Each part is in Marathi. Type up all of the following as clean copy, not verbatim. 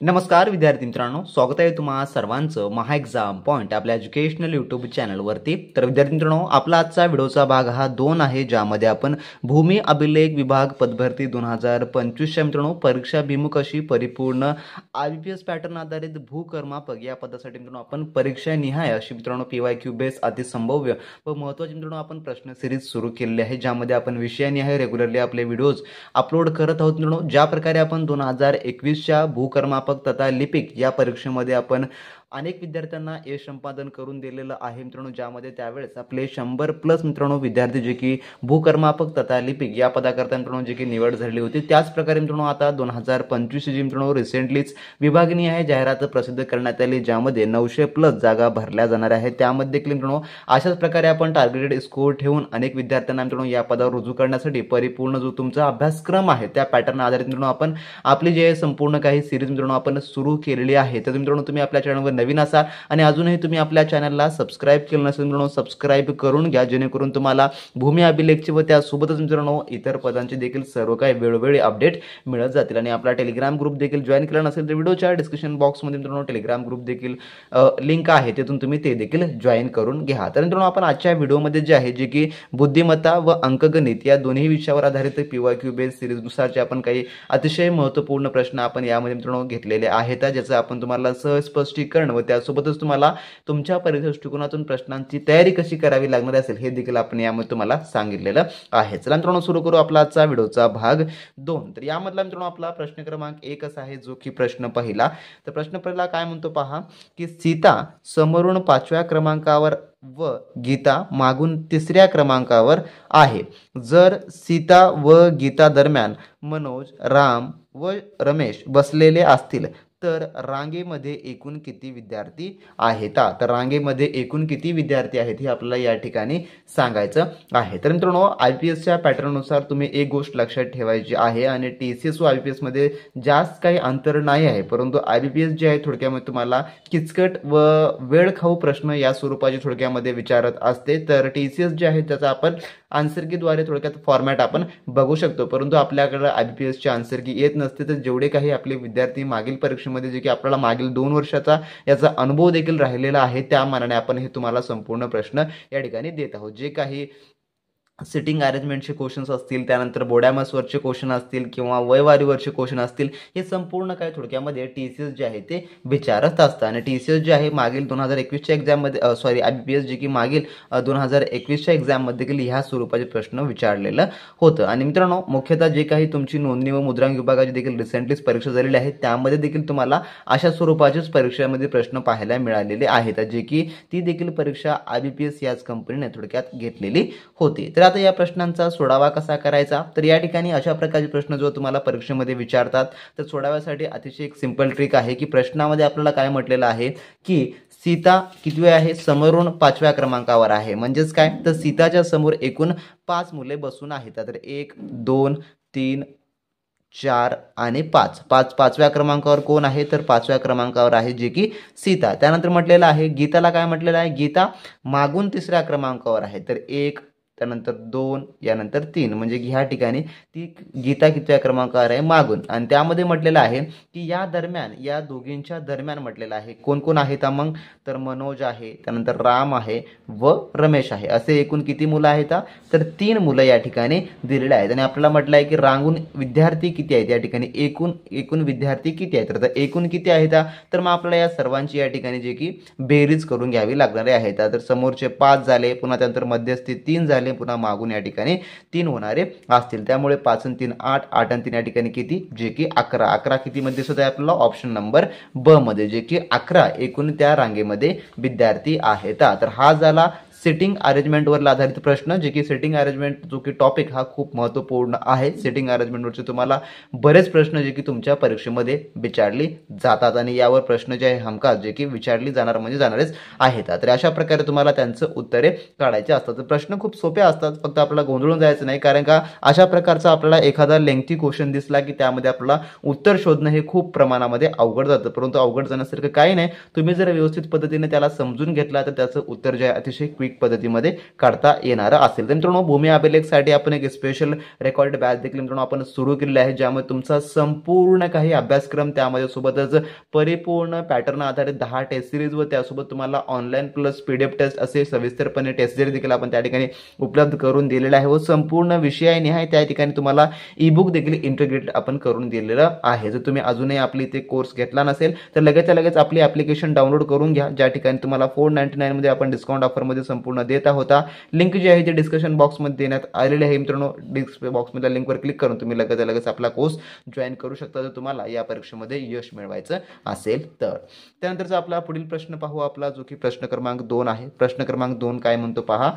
नमस्कार विद्यार्थी मित्रांनो, स्वागत आहे तुम्हा सर्वांचं महा एक्झाम पॉइंट आपल्या एज्युकेशनल यूट्यूब चॅनलवरती। तर विद्यार्थी मित्रांनो, आपला आजचा व्हिडिओचा भाग हा 2 आहे, ज्यामध्ये आपण भूमी अभिलेख विभाग पदभरती 2025च्या मित्रांनो परीक्षाभिमुख अशी परिपूर्ण IBPS पॅटर्न आधारित भूकर्मापक या पदासाठी मित्रांनो आपण परीक्षा निहाय अशी मित्रांनो PYQ बेस अतिसंभाव्य व महत्त्वाचे मित्रांनो आपण प्रश्न सिरीज सुरू केलेली आहे, ज्यामध्ये आपण विषयानिहाय रेग्युलरली आपले व्हिडिओज अपलोड करत आहोत मित्रांनो। ज्या प्रकारे आपण 2021च्या भूकर्मापक तथा लिपिक या परीक्षेमध्ये आपण अनेक विद्यार्थ्यांना यश संपादन करून दिलेलं आहे मित्रांनो, ज्यामध्ये त्यावेळेस आपले 100+ मित्रांनो विद्यार्थी जे की भूकर्मापक तथा लिपिक या पदाकरता मित्रांनो जे की निवड झाली होती। त्याच प्रकारे मित्रांनो आता 2025 जी मित्रांनो रिसेंटलीच विभागनिहाय जाहिरात प्रसिद्ध करण्यात आली, ज्यामध्ये 900+ जागा भरल्या जाणार आहेत। त्यामध्ये देखील मित्रांनो अशाच प्रकारे आपण टार्गेटेड स्कोर ठेवून अनेक विद्यार्थ्यांना मित्रांनो या पदावर रुजू करण्यासाठी परिपूर्ण जो तुमचा अभ्यासक्रम आहे त्या पॅटर्न आधारित मित्रांनो आपण आपली जे संपूर्ण काही सिरीज मित्रांनो आपण सुरू केलेली आहे। तर मित्रांनो तुम्ही आपल्या चॅनलवर नवीन असाल आणि अजूनही तुम्ही आपल्या चॅनलला सबस्क्राइब केलं नसेल मित्रांनो सबस्क्राइब करून घ्या, जेणेकरून तुम्हाला भूमी अभिलेखचे व त्यासोबतच मित्रांनो इतर पदांचे देखील सर्व काही वेळोवेळी अपडेट मिळत जातील। आणि आपला टेलिग्राम ग्रुप देखील जॉईन केला नसेल तर व्हिडिओच्या डिस्क्रिप्शन बॉक्समध्ये मित्रांनो टेलिग्राम ग्रुप देखील लिंक आहे, तिथून तुम्ही ते देखील जॉईन करून घ्या। तर मित्रांनो आपण आजच्या व्हिडिओमध्ये जे आहे जे की बुद्धिमत्ता व अंकगणित या दोन्ही विषयावर आधारित PYQ बेस सिरीजनुसार जे आपण काही अतिशय महत्त्वपूर्ण प्रश्न आपण यामध्ये मित्रांनो घेतलेले आहेत, ज्याचं आपण तुम्हाला स्पष्टीकरण व त्यासोबतच तुम्हाला तुमच्या परीक्षा दृष्टिकोनातून प्रश्नांची तयारी कशी करावी लागणार असेल हे देखील आपण यामध्ये तुम्हाला सांगितलेलं आहे। चला मित्रांनो सुरू करू आपला आजचा व्हिडिओचा भाग 2। तर यामधला मित्रांनो आपला प्रश्न क्रमांक 1 असा आहे, जो की प्रश्न पहिला। तर प्रश्न पहिला काय म्हणतो पहा, की सीता समोरून 5व्या क्रमांकावर व गीता मागून 3ऱ्या क्रमांकावर आहे। जर सीता व गीता दरम्यान मनोज, राम व रमेश बसलेले असतील तर रांगेमध्ये एकूण किती विद्यार्थी आहेत? तर रांगेमध्ये एकूण किती विद्यार्थी आहेत हे आपल्याला या ठिकाणी सांगायचं आहे। तर मित्रांनो IPSच्या पॅटर्ननुसार तुम्ही एक गोष्ट लक्षात ठेवायची आहे, आणि TCS व IBPS मध्ये जास्त काही अंतर नाही आहे, परंतु IBPS जे आहे थोडक्यामध्ये तुम्हाला किचकट व वेळ खाऊ प्रश्न या स्वरूपाचे थोडक्यामध्ये विचारत असते। तर TCS जे आहे त्याचा आपण आन्सर कीद्वारे थोडक्यात फॉर्मॅट आपण बघू शकतो, परंतु आपल्याकडे IBPSची आन्सर की येत नसते। तर जेवढे काही आपले विद्यार्थी मागील परीक्षेमध्ये जे की आपल्याला मागील 2 वर्षाचा याचा अनुभव देखील राहिलेला आहे, त्या मानाने आपण हे तुम्हाला संपूर्ण प्रश्न या ठिकाणी देत आहोत। जे काही सिटिंग अरेंजमेंटचे क्वेश्चन्स असतील, त्यानंतर बोडॅमसवरचे क्वेश्चन असतील किंवा वयवारीवरचे क्वेश्चन असतील, हे संपूर्ण काय थोडक्यामध्ये TCS जे आहे ते विचारत असतं। आणि TCS जे आहे मागील 2021च्या एक्झाममध्ये IBPS जे की मागील 2021च्या एक्झाममध्ये देखील ह्या स्वरूपाचे प्रश्न विचारलेलं होतं। आणि मित्रांनो मुख्यतः जे काही तुमची नोंदणी व मुद्रांक विभागाची देखील रिसेंटलीच परीक्षा झालेली आहे, त्यामध्ये देखील तुम्हाला अशा स्वरूपाचेच परीक्षेमध्ये प्रश्न पाहायला मिळालेले आहेत, जे की ती देखील परीक्षा IBPS याच कंपनीने थोडक्यात घेतलेली होती। तर आता या प्रश्नांचा सोडावा कसा करायचा, तर या ठिकाणी अशा प्रकारचे प्रश्न जो तुम्हाला परीक्षेमध्ये विचारतात, तर सोडाव्यासाठी अतिशय एक सिंपल ट्रिक आहे, की प्रश्नामध्ये आपल्याला काय म्हटलेलं आहे की सीता किती वेळ आहे, समोरून 5व्या क्रमांकावर आहे। म्हणजेच काय, तर सीताच्या समोर एकूण 5 मुले बसून आहेत। तर 1 2 3 4 आणि 5 5व्या क्रमांकावर कोण आहे, तर 5व्या क्रमांकावर आहे जे की सीता। त्यानंतर म्हटलेलं आहे गीताला काय म्हटलेलं आहे, गीता मागून 3ऱ्या क्रमांकावर आहे। तर 1 त्यानंतर 2 यानंतर 3, म्हणजे ह्या ठिकाणी ती गीता कितव्या क्रमांकावर आहे, मागून। आणि त्यामध्ये म्हटलेलं आहे की या दरम्यान या दोघींच्या दरम्यान म्हटलेलं आहे कोण कोण आहेत मग, तर मनोज आहे, त्यानंतर राम आहे व रमेश आहे। असे एकूण किती मुलं आहेत, तर 3 मुलं या ठिकाणी दिलेले आहेत। आणि आपल्याला म्हटलं आहे की रांगून विद्यार्थी किती आहेत, या ठिकाणी एकूण विद्यार्थी किती आहेत, तर एकूण किती आहेत, तर मग आपल्याला या सर्वांची या ठिकाणी जे की बेरीज करून घ्यावी लागणारे आहेत। तर समोरचे 5 झाले, पुन्हा त्यानंतर मध्यस्थी 3 झाले, पुन्हा मागून या ठिकाणी 3 होणारे असतील। त्यामुळे 5 आणि 3 8, 8 आणि 3 या ठिकाणी किती, जे की 11 11 किती मध्ये दिसत आहे आपल्याला ऑप्शन नंबर ब मध्ये, जे की 11 एकूण त्या रांगेमध्ये विद्यार्थी आहेत। तर हा झाला सेटिंग अरेंजमेंटवर आधारित प्रश्न, जे की सेटिंग अरेंजमेंट जो की टॉपिक हा खूप महत्त्वपूर्ण आहे। सेटिंग अरेंजमेंटवरचे तुम्हाला बरेच प्रश्न जे की तुमच्या परीक्षेमध्ये विचारले जातात, आणि यावर प्रश्न जे आहे हमखास जे की विचारली जाणार म्हणजे जाणारच आहेत। तर अशा प्रकारे तुम्हाला त्यांचं उत्तरे काढायचे असतात। तर प्रश्न खूप सोपे असतात, फक्त आपल्याला गोंधळून जायचं नाही, कारण का अशा प्रकारचा आपल्याला एखादा लेंथी क्वेश्चन दिसला की त्यामध्ये आपल्याला उत्तर शोधणं हे खूप प्रमाणामध्ये अवघड जातं, परंतु अवघड जाण्यासारखं काही नाही। तुम्ही जर व्यवस्थित पद्धतीने त्याला समजून घेतला तर त्याचं उत्तर जे आहे अतिशय क्विक वीक पद्धतीमध्ये काढता येणार असेल. तर मित्रांनो भूमी अभिलेखसाठी आपण एक स्पेशल रेकॉर्डेड बॅच देखील मित्रांनो आपण सुरू केलेली आहे, ज्यामध्ये तुमचा संपूर्ण काही अभ्यासक्रम त्यामध्ये सोबतच परिपूर्ण पॅटर्न आधारित 10 टेस्ट सिरीज व त्यासोबत तुम्हाला ऑनलाईन प्लस PDF टेस्ट असे सविस्तरपणे टेस्ट सिरीज देखील आपण त्या ठिकाणी उपलब्ध करून दिलेला आहे व संपूर्ण विषयानिहाय त्या ठिकाणी तुम्हाला ईबुक देखील इंटिग्रेट आपण करून दिलेलं आहे. जर तुम्ही अजूनही आपली ते कोर्स घेतला नसेल तर लगेच आपली ॲप्लिकेशन डाउनलोड करून घ्या, ज्या ठिकाणी तुम्हाला 499 मध्ये आपण डिस्काउंट ऑफरमध्ये संपूर्ण देत आहोत. लिंक जी आहे ती डिस्क्रिप्शन बॉक्समध्ये देण्यात आलेली आहे मित्रांनो. डिस्क्रिप्शन बॉक्समधल्या लिंकवर क्लिक करून तुम्ही लगेच आपला कोर्स जॉईन करू शकता जर तुम्हाला या परीक्षेमध्ये यश मिळवायचं असेल तर. त्यानंतरचा आपला पुढील प्रश्न पाहू, आपला जो की प्रश्न क्रमांक 2 आहे. प्रश्न क्रमांक 2 काय म्हणतो पहा.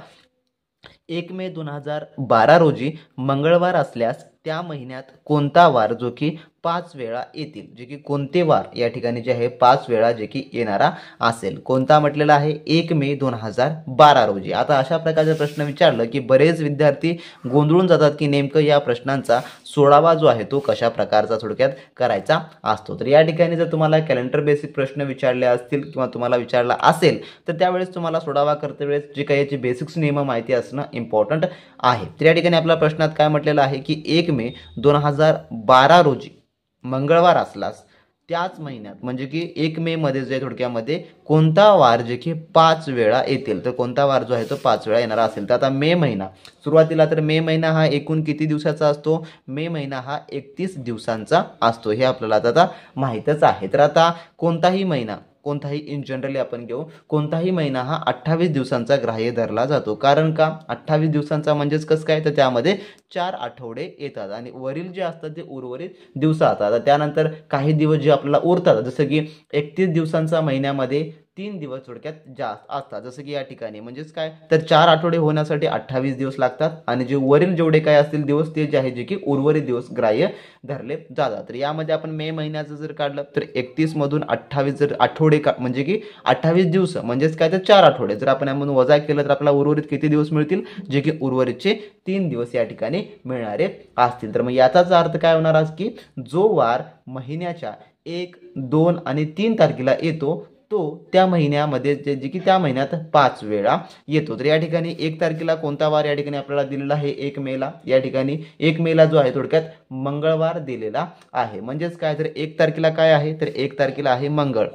1 मे 2012 रोजी मंगळवार असल्यास त्या महिन्यात कोणता वार जो की 5 वेळा येतील, जे की कोणते वार या ठिकाणी जे आहे 5 वेळा जे की येणारा असेल. कोणता म्हटलेला आहे 1 मे 2012 रोजी. आता अशा प्रकारचा प्रश्न विचारलं की बरेच विद्यार्थी गोंधळून जातात की नेमकं या प्रश्नांचा 16वा जो आहे तो कशा प्रकारचा थोडक्यात करायचा असतो. तर या ठिकाणी जर तुम्हाला कॅलेंडर बेसिक प्रश्न विचारले असतील किंवा तुम्हाला विचारला असेल तर त्यावेळेस तुम्हाला 16वा करते वेळेस जे काही याची बेसिक्स नियम माहिती असणं इम्पॉर्टंट आहे. तर या ठिकाणी आपल्या प्रश्नात काय म्हटलेलं आहे की 1 मे 2012 रोजी मंगळवार असलास त्याच महिन्यात म्हणजे की 1 मे मध्ये जे थोडक्यामध्ये कोणता वार जे की 5 वेळा येतील. तर कोणता वार जो आहे तो 5 वेळा येणारा असेल. तर आता मे महिना सुरुवातीला तर मे महिना हा एकूण किती दिवसाचा असतो. मे महिना हा 31 दिवसांचा असतो, हे आपल्याला आता माहीतच आहे. तर आता कोणताही महिना कोणताही इन जनरली आपण घेऊ कोणताही महिना हा 28 दिवसांचा ग्राह्य धरला जातो. कारण का 28 दिवसांचा म्हणजेच कसं काय तर त्यामध्ये 4 आठवडे येतात आणि वरील जे असतात ते उर्वरित दिवस असतात. त्यानंतर काही दिवस जे आपल्याला उरतात जसं की 31 दिवसांचा महिन्यामध्ये 3 दिवस थोडक्यात जास्त असतात. जसं की या ठिकाणी म्हणजेच काय तर 4 आठवडे होण्यासाठी 28 दिवस लागतात आणि जे वरील जेवढे काय असतील दिवस ते जे आहे जे की उर्वरित दिवस ग्राह्य धरले जातात. तर यामध्ये आपण मे महिन्याचं जर काढलं तर 31 मधून 28 जर आठवडे म्हणजे की 28 दिवस म्हणजेच काय तर 4 आठवडे जर आपण यामधून वजा केलं तर आपल्याला उर्वरित किती दिवस मिळतील, जे की उर्वरितचे 3 दिवस या ठिकाणी मिळणारे असतील. तर मग याचाच अर्थ काय होणार आहे की जो वार महिन्याच्या 1, 2 आणि 3 तारखेला येतो तो त्या महिन्यामध्ये जे की त्या महिन्यात 5 वेळा येतो. तर या ठिकाणी 1 तारखेला कोणता वार या ठिकाणी आपल्याला दिलेला आहे 1 मेला. या ठिकाणी 1 मेला जो आहे थोडक्यात मंगळवार दिलेला आहे. म्हणजेच काय तर 1 तारखेला काय आहे तर 1 तारखेला आहे मंगळ.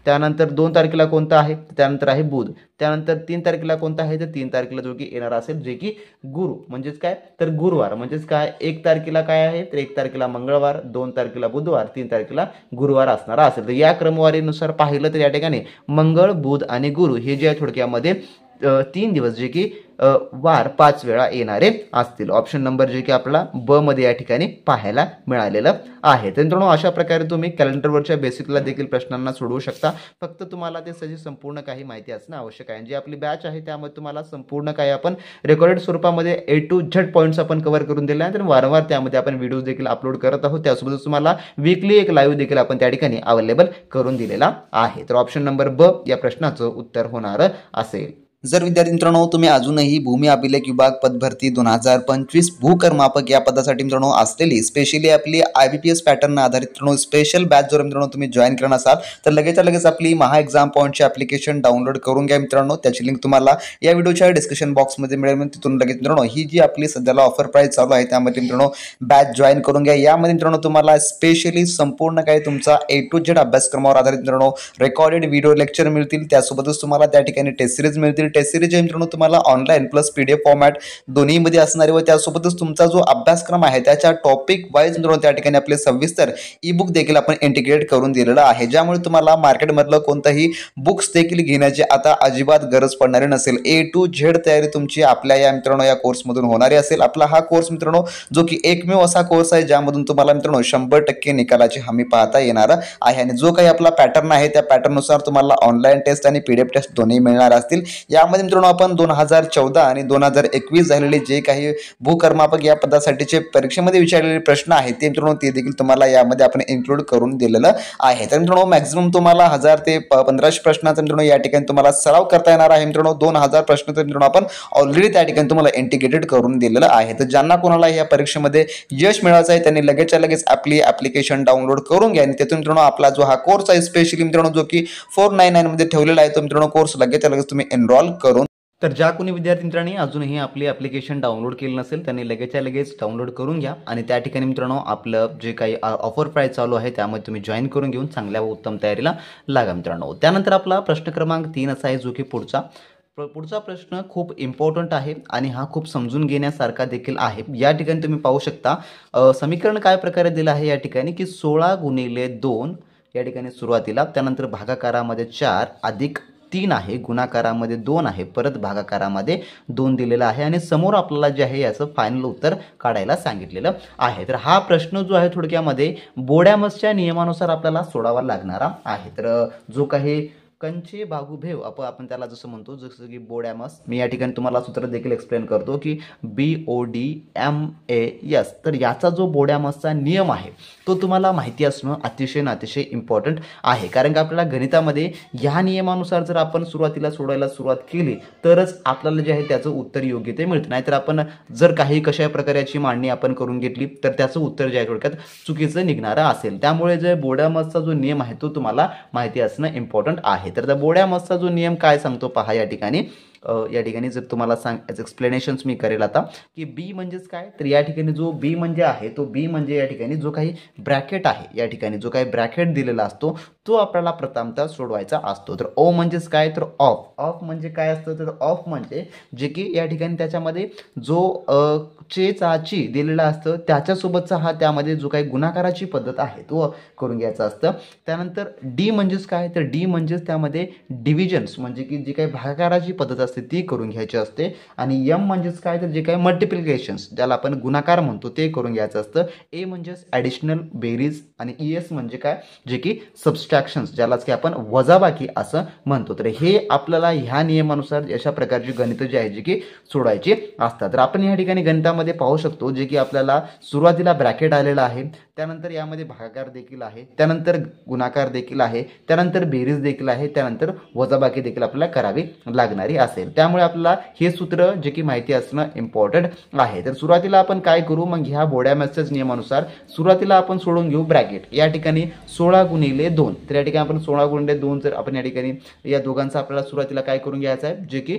त्यानंतर 2 तारखेला कोणता आहे त्यानंतर आहे बुध. त्यानंतर 3 तारखेला कोणता आहे तर 3 तारखेला जो की येणार असेल जे की गुरु म्हणजेच काय तर गुरुवार. म्हणजेच काय 1 तारखेला काय आहे तर 1 तारखेला मंगळवार, 2 तारखेला बुधवार, 3 तारखेला गुरुवार असणार असेल. तर या क्रमवारीनुसार पाहिलं तर या ठिकाणी मंगळ, बुध आणि गुरु हे जे आहे थोडक्यामध्ये 3 दिवस जे की वार 5 वेळा येणारे असतील. ऑप्शन नंबर जे की आपला ब मध्ये या ठिकाणी पाहायला मिळालेलं आहे. तर मित्रांनो अशा प्रकारे तुम्ही कॅलेंडरवरच्या बेसिकला देखील प्रश्नांना सोडवू शकता. फक्त तुम्हाला ते सगळी संपूर्ण काही माहिती असणं आवश्यक आहे. जी आपली बॅच आहे त्यामध्ये तुम्हाला संपूर्ण काही आपण रेकॉर्डेड स्वरूपामध्ये A to Z पॉईंट्स आपण कव्हर करून दिले आहेत आणि वारंवार त्यामध्ये आपण व्हिडिओज देखील अपलोड करत आहोत. त्यासोबतच तुम्हाला वीकली एक लाईव्ह देखील आपण त्या ठिकाणी अवेलेबल करून दिलेला आहे. तर ऑप्शन नंबर ब या प्रश्नाचं उत्तर होणार असेल. जर विद्यार्थी मित्रांनो तुम्ही अजूनही भूमी अभिलेख विभाग पदभरती 2025 भूकर्मापक या पदासाठी मित्रांनो असलेली स्पेशली आपली IBPS पॅटर्न आधारित मित्रांनो स्पेशल बॅच जर मित्रांनो तुम्ही जॉईन करणार असाल तर लगेच आपली महा एक्झाम पॉईंटची ॲप्लिकेशन डाउनलोड करून घ्या मित्रांनो. त्याची लिंक तुम्हाला या व्हिडिओच्या डिस्क्रिप्शन बॉक्समध्ये मिळेल. तिथून लगेच मित्रांनो ही जी आपली सध्याला ऑफर प्राइस चालू आहे त्यामध्ये मित्रांनो बॅच जॉईन करून घ्या. यामध्ये मित्रांनो तुम्हाला स्पेशली संपूर्ण काही तुमचा A to Z अभ्यासक्रमावर आधारित मित्रांनो रेकॉर्डेड व्हिडिओ लेक्चर मिळतील. त्यासोबतच तुम्हाला त्या ठिकाणी टेस्ट सिरीज मिळतील. टेस्ट सिरीज मित्रांनो तुम्हाला ऑनलाईन प्लस PDF फॉर्मॅट दोन्हीमध्ये असणारे व त्यासोबतच तुमचा जो अभ्यासक्रम आहे त्याच्या टॉपिक वाईज मित्रांनो त्या ठिकाणी आपले सविस्तर ई-बुक देखील आपण इंटिग्रेट करून दिलेलं आहे, ज्यामुळे तुम्हाला मार्केटमधलं कोणताही बुक्स देखील घेण्याची आता अजिबात गरज पडणारी नसेल. A to Z तयारी तुमची आपल्या या मित्रांनो या कोर्समधून होणारी असेल. आपला हा कोर्स मित्रांनो जो की एकमेव असा कोर्स आहे ज्यामधून तुम्हाला मित्रांनो 100% निकालाची हमी पाहता येणार आहे आणि जो काही आपला पॅटर्न आहे त्या पॅटर्ननुसार तुम्हाला ऑनलाईन टेस्ट आणि PDF टेस्ट दोन्ही मिळणार असतील. यामध्ये मित्रांनो आपण 2014 आणि 2021 झालेले जे काही भूकर्मापक या पदासाठीचे परीक्षेमध्ये विचारलेले प्रश्न आहेत ते मित्रांनो ते देखील तुम्हाला यामध्ये आपण इन्क्लूड करून दिलेलं आहे. तर मित्रांनो मॅक्झिमम तुम्हाला 1000 ते 1500 प्रश्नांचा मित्रांनो या ठिकाणी तुम्हाला सराव करता येणार आहे. मित्रांनो 2000 प्रश्न तर मित्रांनो आपण ऑलरेडी त्या ठिकाणी तुम्हाला इंटिग्रेटेड करून दिलेलं आहे. तर ज्यांना कोणाला या परीक्षेमध्ये यश मिळवायचं आहे त्यांनी लगेच आपली ॲप्लिकेशन डाउनलोड करून घ्या आणि त्यातून मित्रांनो आपला जो हा कोर्स आहे स्पेशली मित्रांनो जो की 499 मध्ये ठेवलेला आहे तो मित्रांनो कोर्स लगेच तुम्ही एनरोल करून तर ज्या कोणी विद्यार्थी मित्रांनी अजूनही आपली ॲप्लिकेशन डाउनलोड केलं नसेल त्यांनी लगेचच्या लगेच डाउनलोड करून घ्या आणि त्या ठिकाणी मित्रांनो आपलं जे काही ऑफर प्राईस चालू आहे त्यामध्ये तुम्ही जॉईन करून घेऊन चांगल्या व उत्तम तयारीला लागा मित्रांनो. त्यानंतर आपला प्रश्न क्रमांक 3 असा आहे जो की पुढचा प्रश्न खूप इम्पॉर्टंट आहे आणि हा खूप समजून घेण्यासारखा देखील आहे. या ठिकाणी तुम्ही पाहू शकता समीकरण काय प्रकारे दिलं आहे या ठिकाणी की 16×2 या ठिकाणी सुरुवातीला, त्यानंतर भागाकारामध्ये 4 अधिक 3 आहे, गुणाकारामध्ये 2 आहे, परत भागाकारामध्ये 2 दिलेला आहे आणि समोर आपल्याला जे आहे याचं फायनल उत्तर काढायला सांगितलेलं आहे. तर हा प्रश्न जो आहे थोडक्यामध्ये बोड्यामसच्या नियमानुसार आपल्याला सोडावा लागणारा आहे. तर जो काही कंचे बागुभेव आपण त्याला जसं म्हणतो, जसं की बोड्यामस, मी या ठिकाणी तुम्हाला सूत्र देखील एक्सप्लेन करतो की BODMAS. तर याचा जो बोड्यामसचा नियम आहे तो तुम्हाला माहिती असणं अतिशय इम्पॉर्टंट आहे, कारण की आपल्याला गणितामध्ये ह्या नियमानुसार जर आपण सुरुवातीला सोडायला सुरुवात केली तरच आपल्याला जे आहे त्याचं उत्तर योग्य ते मिळतं. नाहीतर आपण जर काही कशा प्रकारची मांडणी आपण करून घेतली तर त्याचं उत्तर जे आहे थोडक्यात चुकीचं निघणारं असेल. त्यामुळे जे बोड्यामसचा जो नियम आहे तो तुम्हाला माहिती असणं इम्पॉर्टंट आहे. तर त्या बोड्यामसचा जो नियम काय सांगतो पहा या ठिकाणी. जर तुम्हाला एक्सप्लेनेशन्स मी करेल आता की बी म्हणजेच काय, तर या ठिकाणी जो बी म्हणजे आहे तो बी म्हणजे या ठिकाणी जो काही ब्रॅकेट आहे, या ठिकाणी जो काही ब्रॅकेट दिलेला असतो तो आपल्याला प्रथमतः सोडवायचा असतो. तर ओ म्हणजेच काय, तर ऑफ म्हणजे काय असतं, तर ऑफ म्हणजे जे की या ठिकाणी त्याच्यामध्ये जो ची दिलेला असतं त्याच्यासोबतचा हा त्यामध्ये जो काही गुणाकाराची पद्धत आहे तो करून घ्यायचा असतं. त्यानंतर डी म्हणजेच काय, तर डी म्हणजेच त्यामध्ये डिव्हिजन्स म्हणजे की जी काही भागाकाराची पद्धत असते ती करून घ्यायची असते. आणि एम म्हणजेच काय, तर जे काही मल्टिप्लिकेशन्स ज्याला आपण गुणाकार म्हणतो ते करून घ्यायचं असतं. ए म्हणजेच ॲडिशनल बेरीज आणि ES म्हणजे काय, जे की सबस्ट्रॅक्शन्स ज्यालाच की आपण वजाबाकी असं म्हणतो. तर हे आपल्याला ह्या नियमानुसार अशा प्रकारची गणितं जी आहे जी की सोडवायची असतात. तर आपण या ठिकाणी गणितामध्ये पाहू शकतो जे की आपल्याला सुरुवातीला ब्रॅकेट आलेला आहे, त्यानंतर यामध्ये भागाकार देखील आहे, त्यानंतर गुणाकार देखील आहे, त्यानंतर बेरीज देखील आहे, त्यानंतर वजाबाकी देखील आपल्याला करावी लागणारी असेल. त्यामुळे आपल्याला हे सूत्र जे की माहिती असणं इम्पॉर्टंट आहे. तर सुरुवातीला आपण काय करू, मग ह्या बोड्यामसच्याच नियमानुसार सुरुवातीला आपण सोडून घेऊ ब्रॅकेट. या ठिकाणी 16×2, तर या ठिकाणी आपण 16×2 जर आपण या ठिकाणी या दोघांचा आपल्याला सुरुवातीला काय करून घ्यायचा आहे, जे की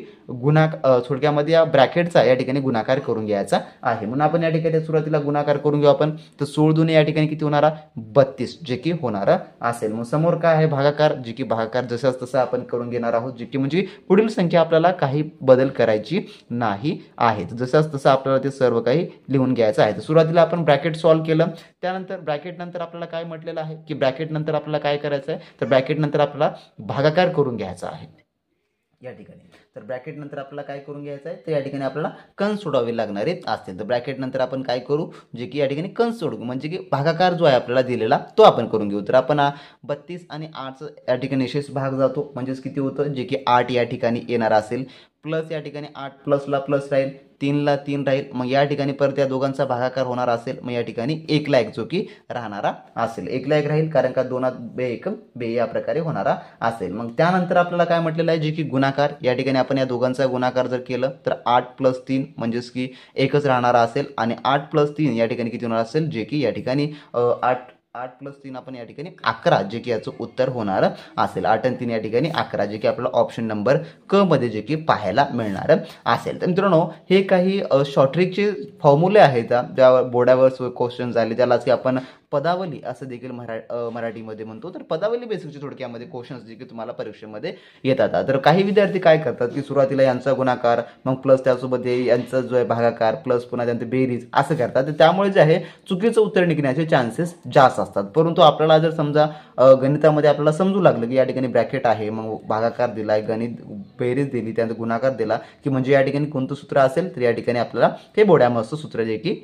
थोडक्यामध्ये या ब्रॅकेटचा या ठिकाणी गुणाकार करून घ्यायचा आहे. म्हणून आपण या ठिकाणी सुरुवातीला गुणाकार करून घेऊ आपण. तर 16×2 या ठिकाणी किती होणारा, 32 जे की होणारा असेल. मग समोर काय आहे, भागाकार, जे की भागाकार जसंच तसं आपण करून घेणार आहोत, जे की म्हणजे पुढील संख्या आपल्याला काही बदल करायची नाही आहे. जसंच तसं आपल्याला ते सर्व काही लिहून घ्यायचं आहे. तर सुरुवातीला आपण ब्रॅकेट सॉल्व्ह केलं, त्यानंतर ब्रॅकेट नंतर आपल्याला काय म्हटलेलं आहे की ब्रॅकेट नंतर आपल्याला काय करायचं आहे, तर ब्रॅकेट नंतर आपल्याला भागाकार करून घ्यायचा आहे या ठिकाणी. तर ब्रॅकेट नंतर आपल्याला काय करून घ्यायचं आहे, तर या ठिकाणी आपल्याला कंस सोडावे लागणारे असतील. तर ब्रॅकेट नंतर आपण काय करू, जे की या ठिकाणी कंस सोडू म्हणजे की भागाकार जो आहे आपल्याला दिलेला तो आपण करून घेऊ. तर आपण 32 आणि 8 या ठिकाणी निशेष भाग जातो म्हणजेच किती होतं, जे की 8 या ठिकाणी येणार असेल, प्लस या ठिकाणी 8 प्लसला प्लस राहील, 3ला 3 राहील, मग या ठिकाणी परत या दोघांचा भागाकार होणार असेल, मग या ठिकाणी 1ला 1 जो की राहणारा असेल, 1ला 1 राहील कारण का 2 1 2 या प्रकारे होणारा असेल. मग त्यानंतर आपल्याला काय म्हटलेलं आहे, जे की गुणाकार, या ठिकाणी आपण या दोघांचा गुणाकार जर केलं तर 8+3 म्हणजेच की 1च राहणारा असेल आणि 8+3 या ठिकाणी किती होणार असेल, जे की या ठिकाणी 8+3 आपण या ठिकाणी 11 जे की याचं उत्तर होणार असेल. 8 आणि 3 या ठिकाणी 11 जे की आपल्याला ऑप्शन नंबर क मध्ये जे की पाहायला मिळणार असेल. तर मित्रांनो हे काही शॉर्ट ट्रिकचे फॉर्म्युले आहेत ज्या बोर्डावर क्वेश्चन झाले, त्यालाच की आपण पदावली असं देखील मराठीमध्ये म्हणतो. तर पदावली बेसिकचे थोडक्यामध्ये क्वेश्चन्स जे की तुम्हाला परीक्षेमध्ये येतात. तर काही विद्यार्थी काय करतात की सुरुवातीला यांचा गुणाकार, मग प्लस त्यासोबत यांचा जो आहे भागाकार, प्लस पुन्हा त्यांचं बेरीज असं करतात. तर त्यामुळे जे आहे चुकीचं उत्तर निघण्याचे चान्सेस जास्त असतात. परंतु आपल्याला जर समजा गणितामध्ये आपल्याला समजू लागलं की या ठिकाणी ब्रॅकेट आहे, मग भागाकार दिलाय, गणित बेरीज दिली, त्यानंतर गुणाकार दिला की म्हणजे या ठिकाणी कोणतं सूत्र असेल, तर या ठिकाणी आपल्याला हे बोड्यामसचं सूत्र जे की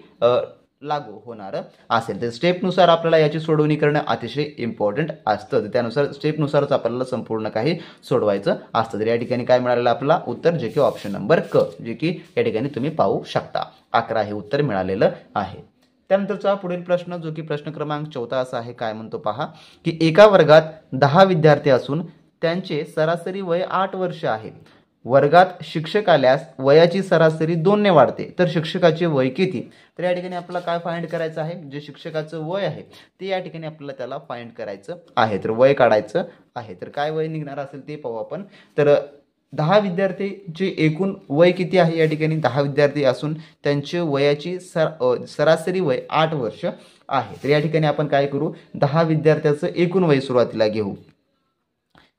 लागू होणार असेल. तर स्टेपनुसार आपल्याला याची सोडवणी करणं अतिशय इम्पॉर्टंट असतं. तर त्यानुसार स्टेपनुसारच आपल्याला संपूर्ण काही सोडवायचं असतं. तर या ठिकाणी काय मिळालेलं आपल्याला उत्तर, जे की ऑप्शन नंबर क, जे की या ठिकाणी तुम्ही पाहू शकता 11 हे उत्तर मिळालेलं आहे. त्यानंतरचा पुढील प्रश्न जो की प्रश्न क्रमांक 14 असा आहे, काय म्हणतो पहा की एका वर्गात 10 विद्यार्थी असून त्यांचे सरासरी वय 8 वर्ष आहे. वर्गात शिक्षक आल्यास वयाची सरासरी 2 ने वाढते, तर शिक्षकाचे वय किती. तर या ठिकाणी आपल्याला काय फाइंड करायचं आहे, जे शिक्षकाचं वय आहे ते या ठिकाणी आपल्याला त्याला फाइंड करायचं आहे. तर वय काढायचं आहे. तर काय वय निघणार असेल ते पाहू आपण. तर 10 विद्यार्थ्यांचे एकूण वय किती आहे या ठिकाणी 10 विद्यार्थी असून त्यांचे वयाची सरासरी वय 8 वर्ष आहे. तर या ठिकाणी आपण काय करू 10 विद्यार्थ्याचं एकूण वय सुरुवातीला घेऊ.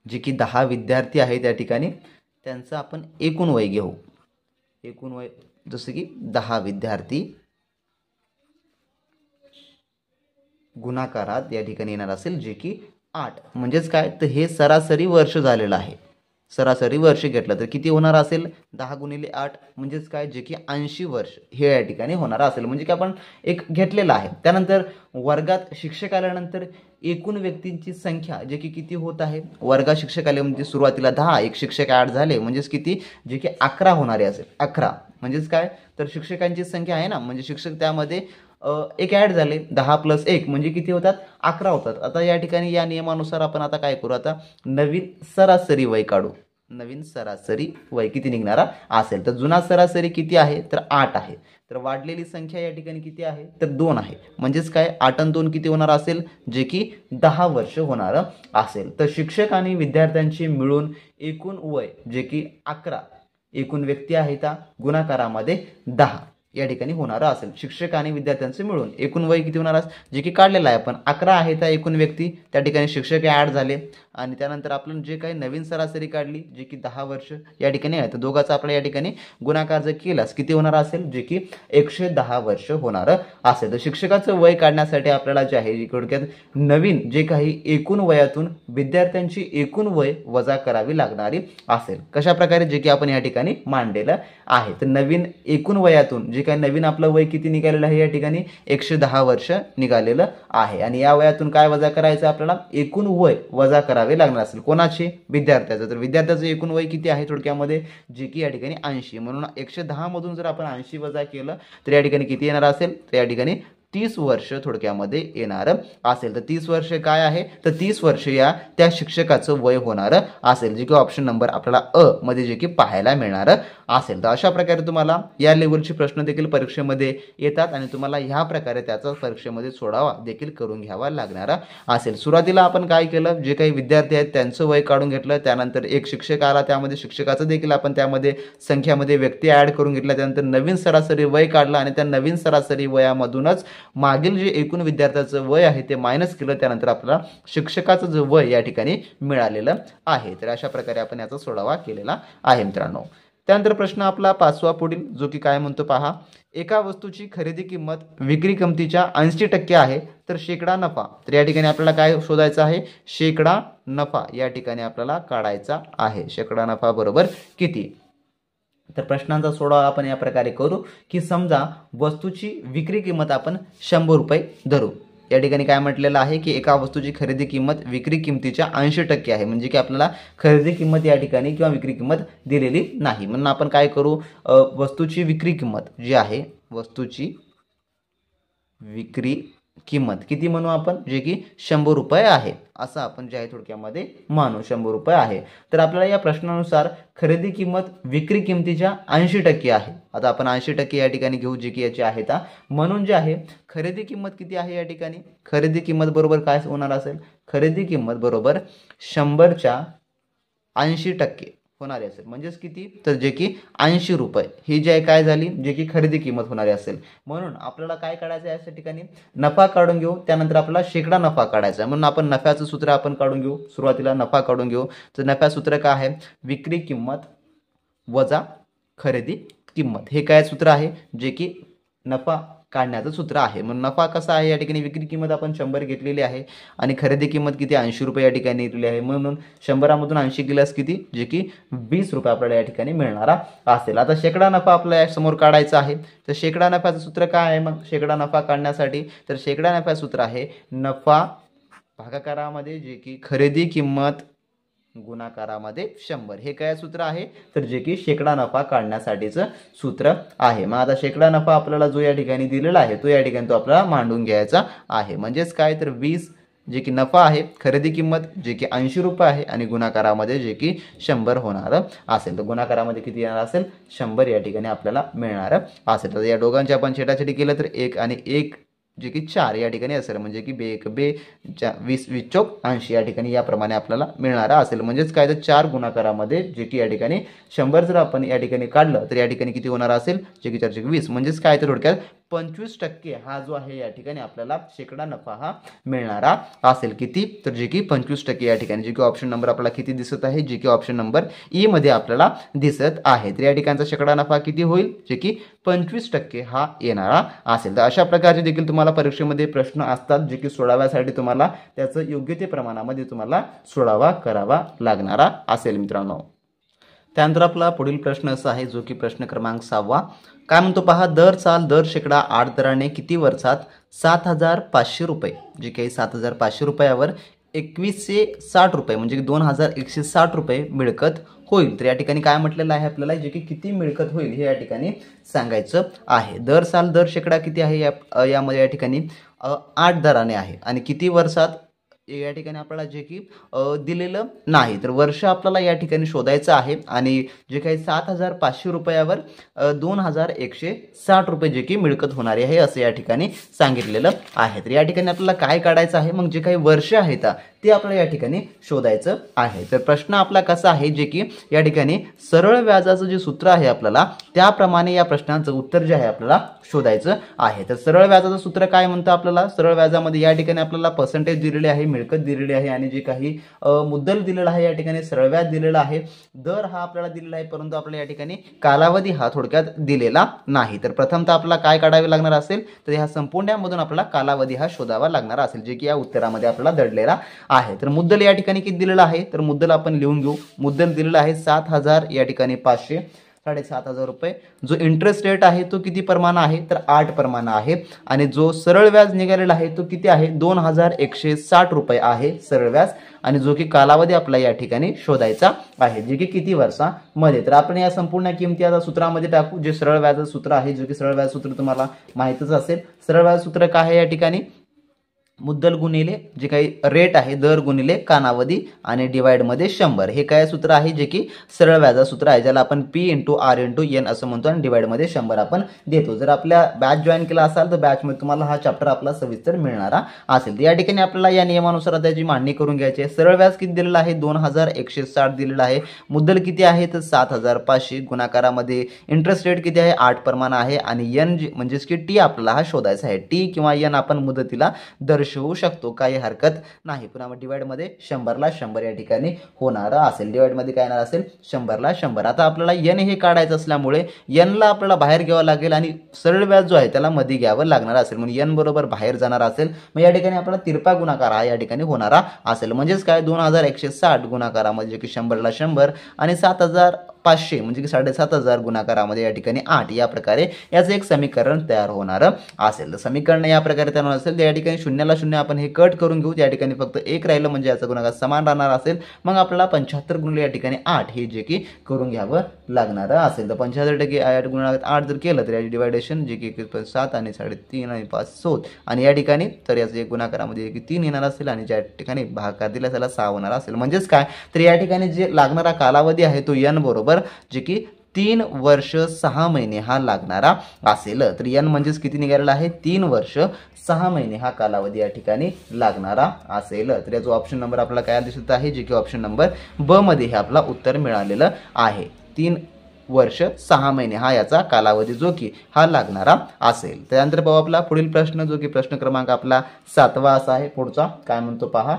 जे की 10 विद्यार्थी आहेत त्या ठिकाणी त्यांचं आपण एकूण वय घेऊ. एकूण वय जसं की 10 विद्यार्थी गुणाकारात या ठिकाणी येणार असेल जे की 8 म्हणजेच काय तर हे सरासरी वर्ष झालेलं आहे. सरासरी वर्ष घेतलं तर किती होणार असेल 10 गुणिले 8 म्हणजेच काय जे की 80 वर्ष हे या ठिकाणी होणार असेल. म्हणजे की आपण एक घेतलेलं आहे. त्यानंतर वर्गात शिक्षक आल्यानंतर एकूण व्यक्तींची संख्या जे की किती होत आहे वर्गात शिक्षक आले म्हणजे सुरुवातीला 10 एक शिक्षक ॲड झाले म्हणजेच किती जे की 11 होणारे असेल. 11 म्हणजेच काय तर शिक्षकांची संख्या आहे ना म्हणजे शिक्षक त्यामध्ये एक ॲड झाले 10 + 1 म्हणजे किती होतात 11 होतात. आता या ठिकाणी या नियमानुसार आपण आता काय करू आता नवीन सरासरी वय काढू. नवीन सरासरी वय किती निघणारा असेल तर जुना सरासरी किती आहे तर 8 आहे. तर वाढलेली संख्या या ठिकाणी किती आहे तर 2 आहे. म्हणजेच काय 8 आणि 2 किती होणार असेल जे की 10 वर्ष होणार असेल. तर शिक्षक आणि विद्यार्थ्यांची मिळून एकूण वय जे की 11 एकूण व्यक्ती आहेत गुणाकारामध्ये 10 या ठिकाणी होणार असेल. शिक्षक आणि विद्यार्थ्यांचे मिळून एकूण वय किती होणार जे की काढलेलं आहे आपण 11 आहे त्या एकूण व्यक्ती त्या ठिकाणी शिक्षक ॲड झाले आणि त्यानंतर आपण जे काही नवीन सरासरी काढली जे की 10 वर्ष या ठिकाणी आहे तर दोघांचा आपल्या या ठिकाणी गुणाकार जर केलास किती होणार असेल जे की 110 वर्ष होणार असेल. तर शिक्षकाचं वय काढण्यासाठी आपल्याला जे आहे थोडक्यात नवीन जे काही एकूण वयातून विद्यार्थ्यांची एकूण वय वजा करावी लागणारी असेल. कशा प्रकारे जे की आपण या ठिकाणी मांडलेलं आहे. तर नवीन एकूण वयातून जे काही नवीन आपलं वय किती निघालेलं आहे या ठिकाणी 110 वर्ष निघालेलं आहे आणि या वयातून काय वजा करायचं आपल्याला एकूण वय वजा करावे लागणार असेल. कोणाचे विद्यार्थ्याचं तर विद्यार्थ्याचं एकूण वय किती आहे थोडक्यामध्ये जे की या ठिकाणी 80 म्हणून 110 मधून जर आपण 80 वजा केलं तर या ठिकाणी किती येणार असेल तर या ठिकाणी 30 वर्ष थोडक्यामध्ये येणार असेल. तर 30 वर्ष काय आहे तर 30 वर्ष या त्या शिक्षकाचं वय होणार असेल जे की ऑप्शन नंबर आपल्याला अ मध्ये जे की पाहायला मिळणार असेल. तर अशा प्रकारे तुम्हाला या लेवलचे प्रश्न देखील परीक्षेमध्ये येतात आणि तुम्हाला ह्या प्रकारे त्याचा परीक्षेमध्ये सोडावा देखील करून घ्यावा लागणार असेल. सुरुवातीला आपण काय केलं जे काही विद्यार्थी आहेत त्यांचं वय काढून घेतलं त्यानंतर एक शिक्षक आला त्यामध्ये शिक्षकाचं देखील आपण त्यामध्ये संख्यामध्ये व्यक्ती ॲड करून घेतला त्यानंतर नवीन सरासरी वय काढलं आणि त्या नवीन सरासरी वयामधूनच मागील जे एकूण विद्यार्थ्याचं वय आहे ते मायनस केलं त्यानंतर आपल्याला शिक्षकाचं जे वय या ठिकाणी मिळालेलं आहे. तर अशा प्रकारे आपण याचा सोडावा केलेला आहे मित्रांनो. त्यानंतर प्रश्न आपला 5वा पुढील जो की काय म्हणतो पहा एका वस्तूची खरेदी किंमत विक्री किंमतीच्या 80% आहे तर शेकडा नफा. तर या ठिकाणी आपल्याला काय शोधायचं आहे शेकडा नफा या ठिकाणी आपल्याला काढायचा आहे. शेकडा नफा बरोबर किती. तर प्रश्नांचा सोडवा आपण या प्रकारे करू की समजा वस्तूची विक्री किंमत आपण 100 रुपये धरू. या ठिकाणी काय म्हटलेलं आहे की एका वस्तूची खरेदी किंमत विक्री किंमतीच्या 80% आहे म्हणजे की आपल्याला खरेदी किंमत या ठिकाणी किंवा विक्री किंमत दिलेली नाही. म्हणून आपण काय करू वस्तूची विक्री किंमत जी आहे वस्तूची विक्री किंमत किती म्हणू आपण जे की 100 रुपये आहे असं आपण जे आहे थोडक्यामध्ये मानू 100 रुपये आहे. तर आपल्याला या प्रश्नानुसार खरेदी किंमत विक्री किंमतीच्या 80% आहे. आता आपण 80% या ठिकाणी घेऊ जे की याचे आहेत म्हणून जे आहे खरेदी किंमत किती आहे या ठिकाणी खरेदी किंमत बरोबर काय होणार असेल खरेदी किंमत बरोबर 100च्या 80% होणारी असेल म्हणजेच किती तर जे की 80 रुपये ही जी आहे काय झाली जे की खरेदी किंमत होणारी असेल. म्हणून आपल्याला काय काढायचं आहे या ठिकाणी नफा काढून घेऊ त्यानंतर आपल्याला शेकडा नफा काढायचा आहे. म्हणून आपण नफ्याचं सूत्र आपण काढून घेऊ. सुरुवातीला नफा काढून घेऊ. तर नफ्या सूत्र काय आहे विक्री किंमत वजा खरेदी किंमत हे काय सूत्र आहे जे की नफा काढण्याचं सूत्र आहे. म्हणून नफा कसा आहे या ठिकाणी विक्री किंमत आपण 100 घेतलेली आहे आणि खरेदी किंमत किती 80 रुपये या ठिकाणी घेतलेली आहे. म्हणून 100मधून 80 गेल्यास किती जे की 20 रुपये आपल्याला या ठिकाणी मिळणारा असेल. आता शेकडा नफा आपल्या समोर काढायचा आहे. तर शेकडा नफ्याचं सूत्र काय आहे मग शेकडा नफा काढण्यासाठी तर शेकडा नफ्याचं सूत्र आहे नफा भागाकारामध्ये जे की खरेदी किंमत गुणाकारामध्ये 100 हे काय सूत्र आहे तर जे की शेकडा नफा काढण्यासाठीचं सूत्र आहे. मग आता शेकडा नफा आपल्याला जो या ठिकाणी दिलेला आहे तो या ठिकाणी तो आपल्याला मांडून घ्यायचा आहे. म्हणजेच काय तर 20 जे की नफा आहे खरेदी किंमत जे की 80 रुपये आहे आणि गुणाकारामध्ये जे की 100 होणार असेल. तर गुणाकारामध्ये किती येणार असेल 100 या ठिकाणी आपल्याला मिळणार असेल. तर या दोघांची आपण छेडाछेडी केलं तर 1 आणि 1 जे की 4 या ठिकाणी असेल, म्हणजे की 20 चौक 80 या ठिकाणी याप्रमाणे आपल्याला मिळणारा असेल. म्हणजेच काय तर 4 गुणाकारामध्ये जे की या ठिकाणी 100 जर आपण या ठिकाणी काढलं तर या ठिकाणी किती होणार असेल, जे की 4 20. म्हणजेच काय तर थोडक्यात 25% हा जो आहे या ठिकाणी आपल्याला शेकडा नफा हा मिळणारा असेल. किती तर जे की 25% या ठिकाणी, जे की ऑप्शन नंबर आपल्याला किती दिसत आहे, जे की ऑप्शन नंबर ई मध्ये आपल्याला दिसत आहे. तर या ठिकाणचा शेकडा नफा किती होईल, जे की 25% हा येणारा असेल. तर अशा प्रकारचे देखील तुम्हाला परीक्षेमध्ये प्रश्न असतात, जे की सोडवण्यासाठी तुम्हाला त्याचं योग्य ते प्रमाणामध्ये तुम्हाला सोडवा करावा लागणारा असेल मित्रांनो. त्यानंतर आपला पुढील प्रश्न असा आहे, जो की प्रश्न क्रमांक 6. काय म्हणतो पहा, दर साल दर शेकडा 8 दराने किती वर्षात 7,500 रुपये, जे काही 7,500 रुपयावर 2160 रुपये म्हणजे 2,160 रुपये मिळकत होईल. तर या ठिकाणी काय म्हटलेलं आहे आपल्याला, जे की किती मिळकत होईल हे या ठिकाणी सांगायचं आहे. दर साल दर शेकडा किती आहे यामध्ये या ठिकाणी 8 दराने आहे आणि किती वर्षात या ठिकाणी आपल्याला जे की दिलेलं नाही. तर वर्ष आपल्याला या ठिकाणी शोधायचं आहे आणि जे काही 7,500 रुपयावर 2,160 रुपये जे की मिळकत होणारी आहे असं या ठिकाणी सांगितलेलं आहे. तर या ठिकाणी आपल्याला काय काढायचं आहे, मग जे काही वर्ष आहेत ते आपल्याला या ठिकाणी शोधायचं आहे. तर प्रश्न आपला कसा आहे, जे की या ठिकाणी सरळ व्याजाचं जे सूत्र आहे आपल्याला त्याप्रमाणे या प्रश्नाचं उत्तर जे आहे आपल्याला शोधायचं आहे. तर सरळ व्याजाचं सूत्र काय म्हणतं आपल्याला, सरळ व्याजामध्ये या ठिकाणी आपल्याला पर्सेंटेज दिलेले आहे, मिळकत दिलेली आहे आणि जे काही मुद्दल दिलेला आहे या ठिकाणी सरळ व्याज दिलेला आहे, दर हा आपल्याला दिलेला आहे, परंतु आपल्याला या ठिकाणी कालावधी हा थोडक्यात दिलेला नाही. तर प्रथमतः आपल्याला काय काढावे लागणार असेल, तर ह्या संपूर्णमधून आपल्याला कालावधी हा शोधावा लागणार असेल, जे की या उत्तरामध्ये आपल्याला दडलेला आहे. तर मुद्दल या ठिकाणी किती दिलेला आहे, तर मुद्दल आपण लिहून घेऊ. मुद्दल दिलेला आहे 7,000 या ठिकाणी 500, 7,500 रुपये. जो इंटरेस्ट रेट आहे तो किती प्रमाण आहे, तर 8 प्रमाण आहे आणि जो सरळ व्याज निघालेला आहे तो किती आहे, 2,160 रुपये आहे सरळ व्याज आणि जो की कालावधी आपला या ठिकाणी शोधायचा आहे, जे की किती वर्षामध्ये. तर आपण या संपूर्ण किमती आता सूत्रामध्ये टाकू. जे सरळ व्याजाचं सूत्र आहे, जे की सरळ व्याज सूत्र तुम्हाला माहितच असेल. सरळ व्याज सूत्र काय आहे या ठिकाणी, मुद्दल गुणिले जे काही रेट आहे दर गुणिले कालावधी आणि डिवाइड मध्ये 100. हे काय सूत्र आहे, जे की सरळ व्याजा सूत्र आहे, ज्याला आपण P × R × N असं म्हणतो आणि डिवाइड मध्ये 100 आपण देतो. जर आपल्या बॅच जॉईन केला असाल तर बॅच मध्ये तुम्हाला हा चॅप्टर आपला सविस्तर मिळणारा असेल. तर या ठिकाणी आपल्याला या नियमानुसार त्याची मांडणी करून घ्यायची आहे. सरळ व्याज किती दिलेलं आहे, 2,160 दिलेलं आहे. मुद्दल किती आहे, तर 7,500. गुणाकारामध्ये इंटरेस्ट रेट किती आहे, 8 प्रमाण आहे आणि N म्हणजेच की T आपल्याला हा शोधायचा आहे. T किंवा N आपण मुदतीला दर्शवू शकतो, काही हरकत नाही. पुन्हा डिवाइड मध्ये 100ला 100 या ठिकाणी होणारा असेल. डिवाइड मध्ये काय येणार असेल, 100ला 100. आता आपल्याला N हे काढायचं असल्यामुळे N ला आपल्याला बाहेर घ्यावं लागेल आणि सरळ व्याज जो आहे त्याला मध्ये घ्यावं लागणार असेल, म्हणून N बरोबर बाहेर जाणार असेल. मग या ठिकाणी आपल्याला तिरपा गुणाकार हा या ठिकाणी होणारा असेल. म्हणजेच काय, 2,160 गुणाकारामध्ये की 100ला 100 आणि 7,500 म्हणजे की 7,500 गुणाकारामध्ये या ठिकाणी 8. या प्रकारे याचं एक समीकरण तयार होणार असेल. तर समीकरण या प्रकारे तयार होणार असेल. तर या ठिकाणी 0ला 0 आपण हे कट करून घेऊ. या ठिकाणी फक्त 1 राहिलं म्हणजे याचा गुणाकार समान राहणार असेल. मग आपल्याला 75 गुणिले या ठिकाणी 8 हे जे की करून घ्यावं लागणार असेल. तर 75% गुणाकार 8 जर केलं तर याची डिवायडेशन जे की 7 आणि 3.5 आणि 5 14 आणि या ठिकाणी तर याचं एक गुणाकारामध्ये 3 येणार असेल आणि ज्या ठिकाणी भागाकार दिला त्याला 6 होणार असेल. म्हणजेच काय, तर या ठिकाणी जे लागणारा कालावधी आहे तो N बरोबर जे की 3 वर्ष 6 महिने हा लागणारा असेल. तर N म्हणजेच किती निघालेला आहे, 3 वर्ष 6 महिने हा कालावधी या ठिकाणी लागणारा असेल. तर याचा ऑप्शन नंबर आपल्याला काय दिसत आहे, जे की ऑप्शन नंबर ब मध्ये हे आपला उत्तर मिळालेलं आहे. 3 वर्ष 6 महिने हा याचा कालावधी जो की हा लागणारा असेल. त्यानंतर पाहू आपला पुढील प्रश्न, जो की प्रश्न क्रमांक आपला 7वा असा आहे. पुढचा काय म्हणतो पहा.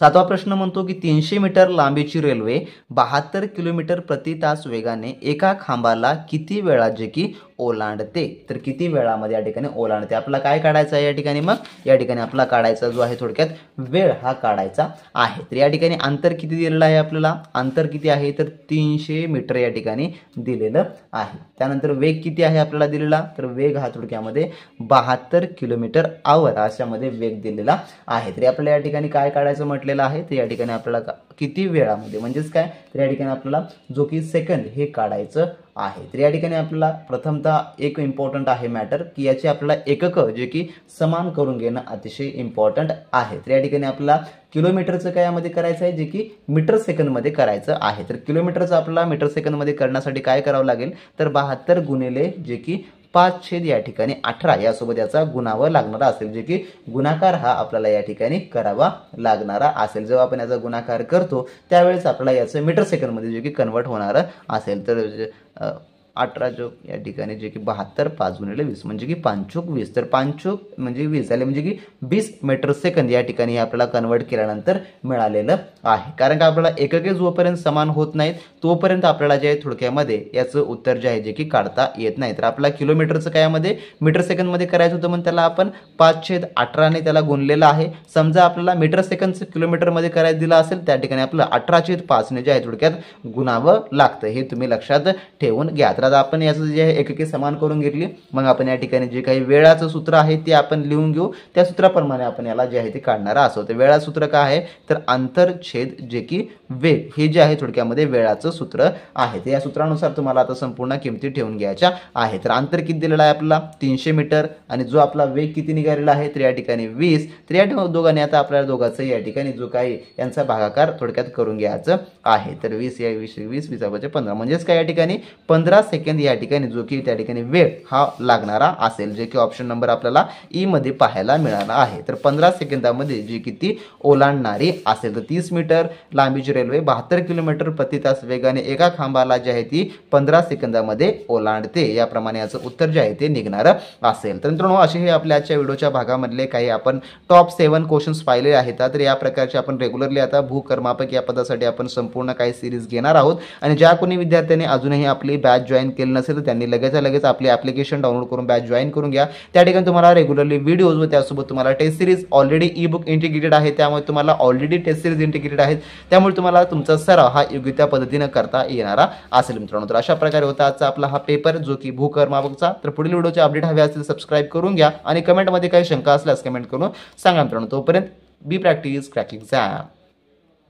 7वा प्रश्न म्हणतो की 300 मीटर लांबीची रेल्वे 72 किलोमीटर प्रति तास वेगाने एका खांबाला किती वेळा जे की ओलांडते. तर किती वेळामध्ये या ठिकाणी ओलांडते आपल्याला काय काढायचं आहे या ठिकाणी. मग या ठिकाणी आपला काढायचा जो आहे थोडक्यात वेळ हा काढायचा आहे. तर या ठिकाणी अंतर किती दिलेलं आहे आपल्याला, अंतर किती आहे तर 300 मीटर या ठिकाणी दिलेलं आहे. त्यानंतर वेग किती आहे आपल्याला दिलेला, तर वेग हा थोडक्यामध्ये 72 किलोमीटर आवर अशामध्ये वेग दिलेला आहे. तर आपल्याला या ठिकाणी काय काढायचं म्हटलेलं आहे, तर या ठिकाणी आपल्याला किती वेळामध्ये म्हणजेच काय, तर या ठिकाणी आपल्याला जो की सेकंद हे काढायचं आहे. तर या ठिकाणी आपल्याला प्रथमतः एक इम्पॉर्टंट आहे मॅटर की याचे आपल्याला एकक जे की समान करून घेणं अतिशय इम्पॉर्टंट आहे. तर या ठिकाणी आपल्याला किलोमीटरचं काय यामध्ये करायचं आहे, जे की मीटर सेकंदमध्ये करायचं आहे. तर किलोमीटरचं आपल्याला मीटर सेकंदमध्ये करण्यासाठी काय करावं लागेल, तर 72 गुणिले जे की 5 या ठिकाणी 18 यासोबत याचा गुणावं लागणारा असेल, जे की गुणाकार हा आपल्याला या ठिकाणी करावा लागणारा असेल. जेव्हा आपण याचा गुणाकार करतो त्यावेळेस आपल्याला याचं मीटर सेकंडमध्ये जे की कन्वर्ट होणार असेल तर 18 जो या ठिकाणी जे की 72 5 गुणिले 20 म्हणजे की 5 20, तर 5 म्हणजे 20 झाले म्हणजे की 20 मीटर सेकंद या ठिकाणी आपल्याला कन्वर्ट केल्यानंतर मिळालेलं आहे. कारण का आपल्याला एकके जोपर्यंत समान होत नाहीत तोपर्यंत आपल्याला जे थोडक्यामध्ये याचं उत्तर जे आहे जे की काढता येत नाही. तर आपल्याला किलोमीटरचं काय यामध्ये मीटर सेकंदमध्ये करायचं होतं म्हणून त्याला आपण 5/18 त्याला गुणलेलं आहे. समजा आपल्याला मीटर सेकंदचं किलोमीटरमध्ये करायचं दिलं असेल त्या ठिकाणी आपल्याला 18/5 जे आहे थोडक्यात गुणावं लागतं. हे तुम्ही लक्षात ठेवून घ्या. तर आता आपण याचं जे आहे एकके समान करून घेतली. मग आपण या ठिकाणी जे काही वेळाचं सूत्र आहे ते आपण लिहून घेऊ. त्या सूत्राप्रमाणे आपण याला जे आहे ते काढणार आहोत. तर वेळाचं सूत्र काय आहे तर अंतर छेद जे की वेग, हे जे आहे थोडक्यामध्ये वेळाचं सूत्र आहे. तर या सूत्रानुसार तुम्हाला आता संपूर्ण किमती ठेवून घ्यायच्या आहे. तर अंतर किती दिलेलं आहे आपल्याला 300 मीटर आणि जो आपला वेग किती निघालेला आहे तर या ठिकाणी 20. तर या दोघांनी आता आपल्याला दोघांचं या ठिकाणी जो काही यांचा भागाकार थोडक्यात करून घ्यायचं आहे. तर 20 या 20 15 म्हणजेच काय या ठिकाणी 15 सेकंद या ठिकाणी जो की त्या ठिकाणी वेळ हा लागणारा असेल, जे की ऑप्शन नंबर आपल्याला ई मध्ये पाहायला मिळाला आहे. तर 15 सेकंदामध्ये जी किती ओलांडणारी असेल तर 30 मीटर लांबीची रेल्वे 72 किलोमीटर प्रति तास वेगाने एका खांबाला जी आहे ती 15 सेकंदामध्ये ओलांडते. याप्रमाणे याचं उत्तर जे आहे ते निघणार असेल. तर मित्रांनो असे हे आपल्या आजच्या व्हिडिओच्या भागामधले काही आपण टॉप 7 क्वेश्चन्स पाहिले आहेत. तर या प्रकारचे आपण रेग्युलरली आता भूकर्मापक या पदासाठी आपण संपूर्ण काही सिरीज घेणार आहोत. आणि ज्या कोणी विद्यार्थ्यांनी अजूनही आपली बॅच जॉईन केली नसेल तर त्यांनी लगेच आपली ॲप्लिकेशन डाउनलोड करून बॅच जॉईन करून घ्या. त्या ठिकाणी तुम्हाला रेग्युलरली व्हिडिओज व त्यासोबत तुम्हाला test series already ebook integrated आहे. त्यामुळे तुम्हाला ऑलरेडी टेस्ट सिरीज इंटिग्रेटेड आहेत. त्यामुळे तुम्हाला तुमचा सराव हा योग्य त्या पद्धतीने करता येणारा असेल मित्रांनो. तर अशा प्रकारे होता आजचा आपला हा पेपर जो की भूकर्मापकचा. तर पुढील व्हिडिओचे अपडेट हवे असतील सबस्क्राईब करून घ्या आणि कमेंटमध्ये काही शंका असल्यास कमेंट करून सांगा मित्रांनो. तोपर्यंत बी प्रॅक्टिस क्रॅक एक्झाम.